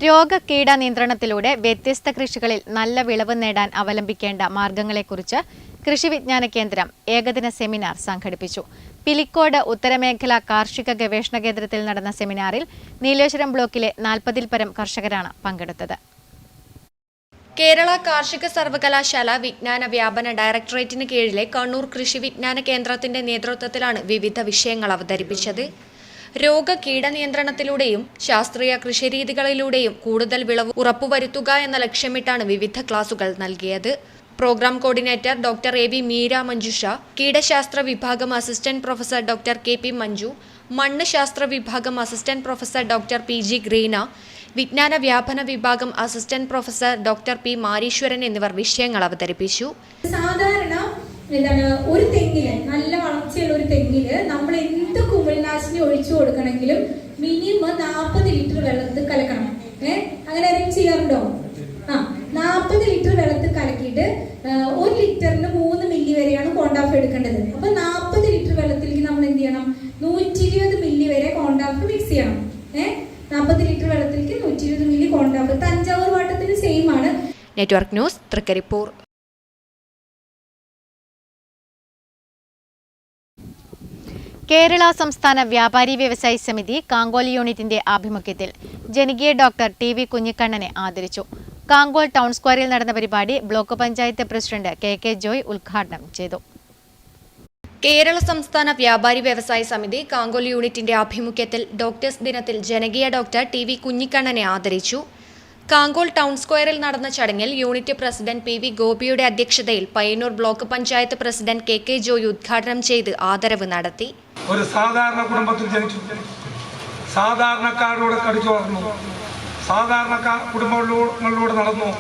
രോഗകീട നിയന്ത്രണത്തിലൂടെ വ്യത്യസ്ത കൃഷികളിൽ നല്ല വിളവ് നേടാൻ അവലംബിക്കേണ്ട മാർഗങ്ങളെക്കുറിച്ച് കൃഷി വിജ്ഞാന കേന്ദ്രം ഏകദിന സെമിനാർ സംഘടിപ്പിച്ചു. പിലിക്കോട് ഉത്തരമേഖല കാർഷിക ഗവേഷണ കേന്ദ്രത്തിൽ നടന്ന സെമിനാറിൽ നീലേശ്വരം ബ്ലോക്കിലെ 40-ൽ പരം കർഷകരാണ് പങ്കെടുത്തത്. കേരള കാർഷിക സർവകലാശാല വിജ്ഞാന വ്യാപന ഡയറക്ടറേറ്റിന് കീഴിലെ കണ്ണൂർ കൃഷി വിജ്ഞാന കേന്ദ്രത്തിന്റെ നേതൃത്വത്തിലാണ് വിവിധ വിഷയങ്ങൾ അവതരിപ്പിച്ചത്. രോഗകീട നിയന്ത്രണത്തിലൂടെയും ശാസ്ത്രീയ കൃഷിരീതികളിലൂടെയും കൂടുതൽ വിളവ് ഉറപ്പുവരുത്തുക എന്ന ലക്ഷ്യമിട്ടാണ് വിവിധ ക്ലാസുകൾ നൽകിയത്. Programme coordinator doctor A B Meera Manjusha, കീടശാസ്ത്ര വിഭാഗം assistant professor doctor K P Manju, മണ്ണ് ശാസ്ത്ര വിഭാഗം assistant professor doctor P G Greena, വിജ്ഞാന വ്യാപന വിഭാഗം assistant professor doctor P Mareeswaran എന്നിവർ വിഷയങ്ങൾ അവതരിപ്പിച്ചു. സാധാരണ ഒരു തെങ്ങില്, നല്ല വളർച്ചയുള്ള ഒരു തെങ്ങില് നമ്മൾ എന്ത് കുമിൾനാശിനി ഒഴിച്ചു കൊടുക്കണമെങ്കിലും മിനിമം 40 ലിറ്റർ വെള്ളത്തിൽ കലക്കണം. അങ്ങനെ ആരെങ്കിലും ചെയ്യാറുണ്ടോ? 40 ലിറ്റർ വെള്ളത്തിൽ കലക്കിയിട്ട് 1 ലിറ്ററിന് 3 മില്ലി വരെയാണ് കോണ്ടാഫ് എടുക്കേണ്ടത്. അപ്പോൾ 40 ലിറ്റർ വെള്ളത്തിലേക്ക് നമ്മൾ എന്ത് ചെയ്യണം? 120 മില്ലി വരെ കോണ്ടാഫ് മിക്സ് ചെയ്യണം. 40 ലിറ്റർ വെള്ളത്തിലേക്ക് 120 മില്ലി കോണ്ടാഫ്. തഞ്ചാവൂർ വാട്ടത്തിന് സെയിം ആണ്. Network news, Thrikkaripur. കേരള സംസ്ഥാന വ്യാപാരി വ്യവസായി സമിതി കാങ്കോൽ യൂണിറ്റിന്റെ ആഭിമുഖ്യത്തിൽ ജനകീയ ഡോക്ടർ TV കുഞ്ഞിക്കണ്ണനെ ആദരിച്ചു. കാങ്കോൽ ടൗൺ സ്ക്വയറിൽ നടന്ന പരിപാടി block panchayat president KK Joy ഉദ്ഘാടനം ചെയ്തു. കേരള സംസ്ഥാന വ്യാപാരി വ്യവസായി സമിതി കാങ്കോൽ യൂണിറ്റിന്റെ ആഭിമുഖ്യത്തിൽ ഡോക്ടേഴ്സ് ദിനത്തിൽ ജനകീയ ഡോക്ടർ TV കുഞ്ഞിക്കണ്ണനെ ആദരിച്ചു. കാങ്കോൽ ടൗൺ സ്ക്വയറിൽ നടന്ന ചടങ്ങിൽ യൂണിറ്റ് പ്രസിഡന്റ് PV ഗോപിയുടെ അധ്യക്ഷതയിൽ Payyanur block panchayat president KK Joy ഉദ്ഘാടനം ചെയ്ത് ആദരവ് നടത്തി. ഒരു സാധാരണ കുടുംബത്തിൽ ജനിച്ചു, സാധാരണക്കാരോട് കടിച്ചു വളർന്നു, സാധാരണക്കാർ കുടുംബങ്ങളിലൂടെ നടന്നു,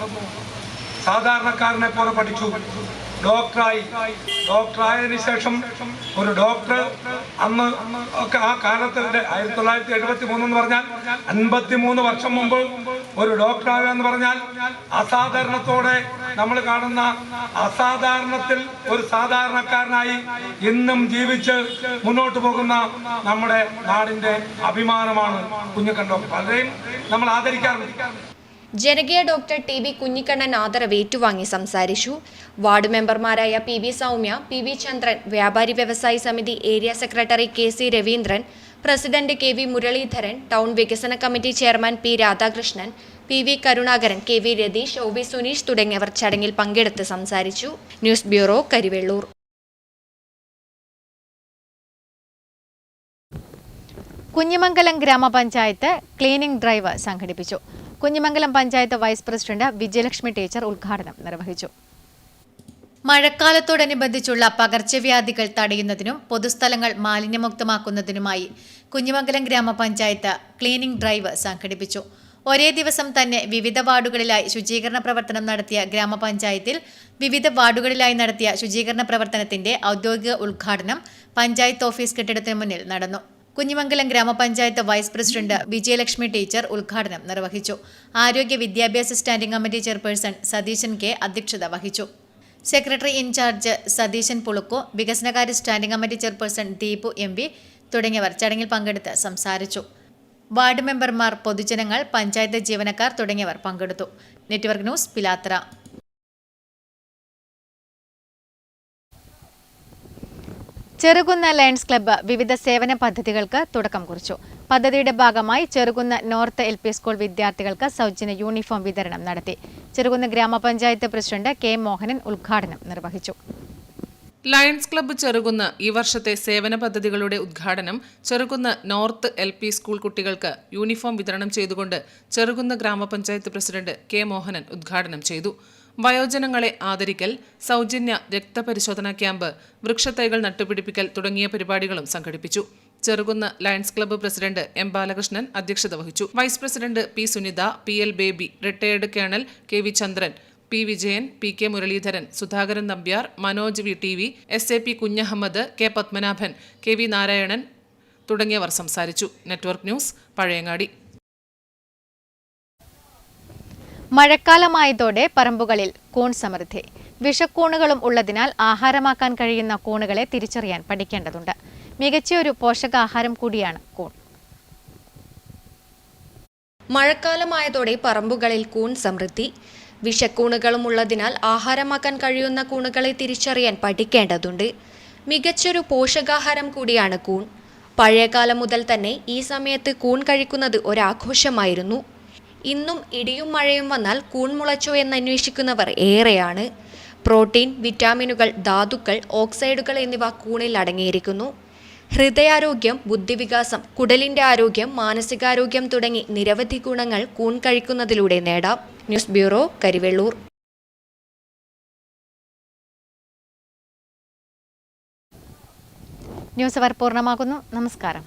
സാധാരണക്കാരനെ പോലെ പഠിച്ചു, ഡോക്ടറായതിനു ശേഷം ഒരു ഡോക്ടർ അന്ന് ഒക്കെ ആ കാലത്ത് 1973 എന്ന് പറഞ്ഞാൽ 53 വർഷം മുമ്പ് ഒരു ഡോക്ടറാകുക എന്ന് പറഞ്ഞാൽ അസാധാരണത്തോടെ നമ്മൾ കാണുന്ന അസാധാരണത്തിൽ ഒരു സാധാരണക്കാരനായി ഇന്നും ജീവിച്ച് മുന്നോട്ട് പോകുന്ന നമ്മുടെ നാടിന്റെ അഭിമാനമാണ് കുഞ്ഞിക്കണ്ണൻ ഡോക്ടർ. പലരെയും നമ്മൾ ആദരിക്കാറുണ്ട്. ജനകീയ ഡോക്ടർ TV കുഞ്ഞിക്കണ്ണൻ ആദരവ് ഏറ്റുവാങ്ങി സംസാരിച്ചു. വാർഡ് മെമ്പർമാരായ PV സൗമ്യ, PV ചന്ദ്രൻ, വ്യാപാരി വ്യവസായി സമിതി area secretary KC Raveendran, president KV Muraleedharan, town വികസന committee chairman P Radhakrishnan, PV Karunakaran, KV Ratheesh, OV Suneesh തുടങ്ങിയവർ ചടങ്ങിൽ പങ്കെടുത്ത് സംസാരിച്ചു. News bureau, Karivellur. കുഞ്ഞിമംഗലം ഗ്രാമപഞ്ചായത്ത് ക്ലീനിംഗ് ഡ്രൈവ് സംഘടിപ്പിച്ചു. Kunhimangalam panchayat vice president Vijayalakshmi teacher ഉദ്ഘാടനം നിർവഹിച്ചു. മഴക്കാലത്തോടനുബന്ധിച്ചുള്ള പകർച്ചവ്യാധികൾ തടയുന്നതിനും പൊതുസ്ഥലങ്ങൾ മാലിന്യമുക്തമാക്കുന്നതിനുമായി കുഞ്ഞിമംഗലം ഗ്രാമപഞ്ചായത്ത് ക്ലീനിംഗ് ഡ്രൈവ് സംഘടിപ്പിച്ചു. ഒരേ ദിവസം തന്നെ വിവിധ വാർഡുകളിലായി ശുചീകരണ പ്രവർത്തനം നടത്തിയ ഗ്രാമപഞ്ചായത്തിൽ വിവിധ വാർഡുകളിലായി നടത്തിയ ശുചീകരണ പ്രവർത്തനത്തിന്റെ ഔദ്യോഗിക ഉദ്ഘാടനം പഞ്ചായത്ത് ഓഫീസ് കെട്ടിടത്തിന് മുന്നിൽ നടന്നു. കുഞ്ഞിമംഗലം ഗ്രാമപഞ്ചായത്ത് വൈസ് പ്രസിഡന്റ് വിജയലക്ഷ്മി ടീച്ചർ ഉദ്ഘാടനം നിർവഹിച്ചു. ആരോഗ്യ വിദ്യാഭ്യാസ standing committee chairperson Satheesan K അധ്യക്ഷത വഹിച്ചു. സെക്രട്ടറി ഇൻചാർജ് സതീശൻ പുളുക്കു, വികസനകാര്യ standing committee chairperson Deepu MV തുടങ്ങിയവർ ചടങ്ങിൽ പങ്കെടുത്ത് സംസാരിച്ചു. വാർഡ് മെമ്പർമാർ, പൊതുജനങ്ങൾ, പഞ്ചായത്ത് ജീവനക്കാർ തുടങ്ങിയവർ പങ്കെടുത്തു. Network news, Pilathara. Cherukunnu Lions Club വിവിധ സേവന പദ്ധതികൾക്ക് തുടക്കം കുറിച്ചു. പദ്ധതിയുടെ ഭാഗമായി ചെറുകുന്ന നോർത്ത് LP സ്കൂൾ വിദ്യാർത്ഥികൾക്ക് സൗജന്യ യൂണിഫോം വിതരണം നടത്തി. ചെറുകുന്ന ഗ്രാമപഞ്ചായത്ത് പ്രസിഡന്റ് K മോഹനൻ ഉദ്ഘാടനം നിർവഹിച്ചു. ലയൺസ് ക്ലബ്ബ് ചെറുകുന്ന് ഈ വർഷത്തെ സേവന പദ്ധതികളുടെ ഉദ്ഘാടനം ചെറുകുന്ന് നോർത്ത് LP സ്കൂൾ കുട്ടികൾക്ക് യൂണിഫോം വിതരണം ചെയ്തുകൊണ്ട് ചെറുകുന്ന് ഗ്രാമപഞ്ചായത്ത് പ്രസിഡന്റ് K മോഹനൻ ഉദ്ഘാടനം ചെയ്തു. വയോജനങ്ങളെ ആദരിക്കൽ, സൗജന്യ രക്തപരിശോധനാ ക്യാമ്പ്, വൃക്ഷത്തൈകൾ നട്ടുപിടിപ്പിക്കൽ തുടങ്ങിയ പരിപാടികളും സംഘടിപ്പിച്ചു. Cherukunnu Lions Club president M Balakrishnan അധ്യക്ഷത വഹിച്ചു. Vice president P Sunitha, PL Baby, retired colonel KV Chandran, P Vijayan, PK Muraleedharan, Sudhakaran Nambiar, Manoj VTV, SAP Kunhahammed, K Padmanabhan, KV Narayanan തുടങ്ങിയവർ സംസാരിച്ചു. Network news, Pazhayangadi. മഴക്കാലമായതോടെ പറമ്പുകളിൽ കൂൺ സമൃദ്ധി. വിഷക്കൂണുകളും ഉള്ളതിനാൽ ആഹാരമാക്കാൻ കഴിയുന്ന കൂണുകളെ തിരിച്ചറിയാൻ പഠിക്കേണ്ടതുണ്ട്. മികച്ചൊരു പോഷകാഹാരം കൂടിയാണ് കൂൺ. മഴക്കാലമായതോടെ പറമ്പുകളിൽ കൂൺ സമൃദ്ധി. വിഷക്കൂണുകളും ഉള്ളതിനാൽ ആഹാരമാക്കാൻ കഴിയുന്ന കൂണുകളെ തിരിച്ചറിയാൻ പഠിക്കേണ്ടതുണ്ട്. മികച്ചൊരു പോഷകാഹാരം കൂടിയാണ് കൂൺ. പഴയകാലം മുതൽ തന്നെ ഈ സമയത്ത് കൂൺ കഴിക്കുന്നത് ഒരാഘോഷമായിരുന്നു. ഇന്നും ഇടിയും മഴയും വന്നാൽ കൂൺ മുളച്ചോ എന്നന്വേഷിക്കുന്നവർ ഏറെയാണ്. പ്രോട്ടീൻ, വിറ്റാമിനുകൾ, ധാതുക്കൾ, ഓക്സൈഡുകൾ എന്നിവ കൂണിൽ അടങ്ങിയിരിക്കുന്നു. ഹൃദയാരോഗ്യം, ബുദ്ധിവികാസം, കുടലിന്റെ ആരോഗ്യം, മാനസികാരോഗ്യം തുടങ്ങി നിരവധി ഗുണങ്ങൾ കൂൺ കഴിക്കുന്നതിലൂടെ നേടാം. News bureau, Karivellur. ന്യൂസ് അവർ പൂർണ്ണമാകുന്നു. നമസ്കാരം.